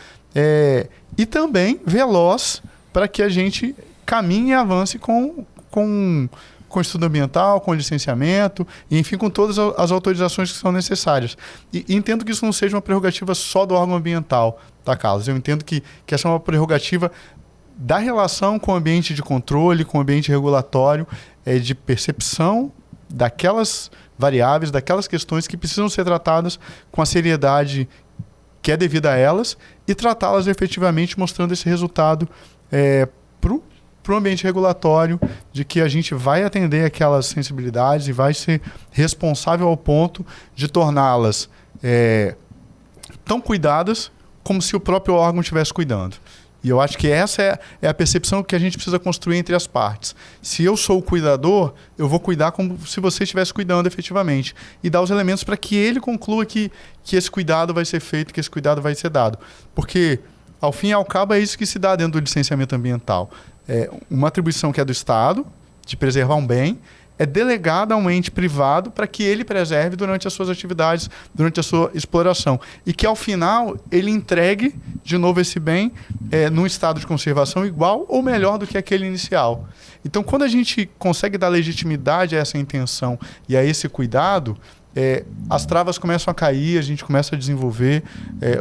e também veloz para que a gente caminhe e avance com estudo ambiental, com licenciamento, e enfim, com todas as autorizações que são necessárias. E entendo que isso não seja uma prerrogativa só do órgão ambiental, tá, Carlos? Eu entendo que essa é uma prerrogativa da relação com o ambiente de controle, com o ambiente regulatório, de percepção daquelas variáveis, daquelas questões que precisam ser tratadas com a seriedade que é devida a elas e tratá-las efetivamente, mostrando esse resultado para o ambiente regulatório, de que a gente vai atender aquelas sensibilidades e vai ser responsável ao ponto de torná-las tão cuidadas como se o próprio órgão estivesse cuidando. E eu acho que essa é a percepção que a gente precisa construir entre as partes. Se eu sou o cuidador, eu vou cuidar como se você estivesse cuidando efetivamente. E dar os elementos para que ele conclua que esse cuidado vai ser feito, que esse cuidado vai ser dado. Porque, ao fim e ao cabo, é isso que se dá dentro do licenciamento ambiental. Uma atribuição que é do Estado, de preservar um bem, é delegada a um ente privado para que ele preserve durante as suas atividades, durante a sua exploração. E que, ao final, ele entregue, de novo, esse bem num estado de conservação igual ou melhor do que aquele inicial. Então, quando a gente consegue dar legitimidade a essa intenção e a esse cuidado, as travas começam a cair, a gente começa a desenvolver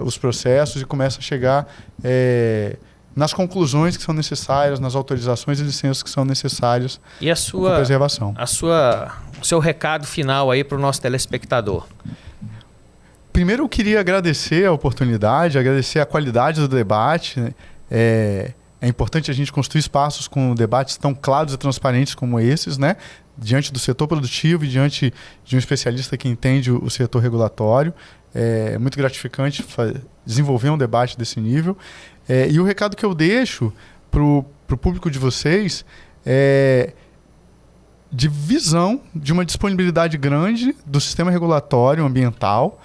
os processos e começa a chegar nas conclusões que são necessárias, nas autorizações e licenças que são necessárias e a sua preservação. O seu recado final aí para o nosso telespectador. Primeiro, eu queria agradecer a oportunidade, agradecer a qualidade do debate, né? É importante a gente construir espaços com debates tão claros e transparentes como esses, né? Diante do setor produtivo e diante de um especialista que entende o setor regulatório. É muito gratificante desenvolver um debate desse nível. E o recado que eu deixo para o público de vocês é de visão de uma disponibilidade grande do sistema regulatório ambiental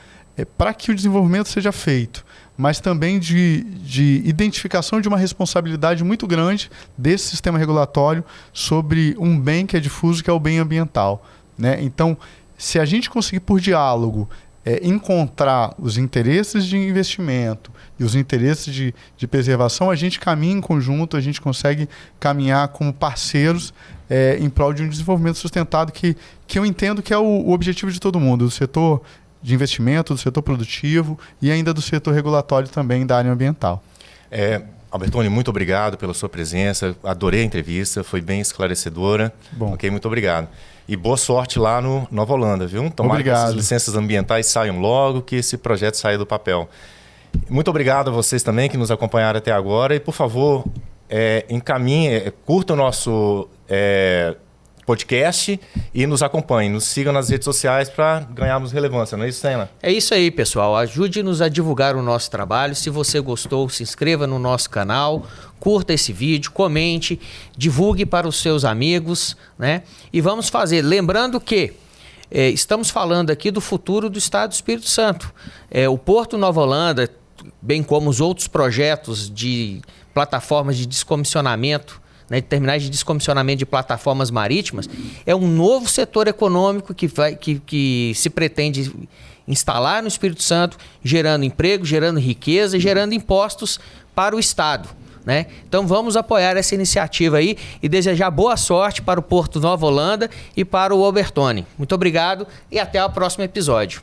para que o desenvolvimento seja feito, mas também de identificação de uma responsabilidade muito grande desse sistema regulatório sobre um bem que é difuso, que é o bem ambiental, né? Então, se a gente conseguir por diálogo encontrar os interesses de investimento e os interesses de preservação, a gente caminha em conjunto, a gente consegue caminhar como parceiros em prol de um desenvolvimento sustentado que eu entendo que é o objetivo de todo mundo, do setor de investimento, do setor produtivo e ainda do setor regulatório também da área ambiental. Albertoni, muito obrigado pela sua presença, adorei a entrevista, foi bem esclarecedora. Bom. Ok, muito obrigado. E boa sorte lá no Nova Holanda, viu? Tomara que essas licenças ambientais saiam logo, que esse projeto saia do papel. Muito obrigado a vocês também que nos acompanharam até agora. E, por favor, curta o nosso podcast e nos acompanhem. Nos sigam nas redes sociais para ganharmos relevância. Não é isso, Senna? É isso aí, pessoal. Ajude-nos a divulgar o nosso trabalho. Se você gostou, se inscreva no nosso canal, curta esse vídeo, comente, divulgue para os seus amigos, né? E vamos fazer. Lembrando que estamos falando aqui do futuro do Estado do Espírito Santo. O Porto Nova Holanda, bem como os outros projetos de plataformas de descomissionamento, né, de terminais de descomissionamento de plataformas marítimas, é um novo setor econômico que se pretende instalar no Espírito Santo, gerando emprego, gerando riqueza e gerando impostos para o Estado, né? Então vamos apoiar essa iniciativa aí e desejar boa sorte para o Porto Nova Holanda e para o Albertoni. Muito obrigado e até o próximo episódio.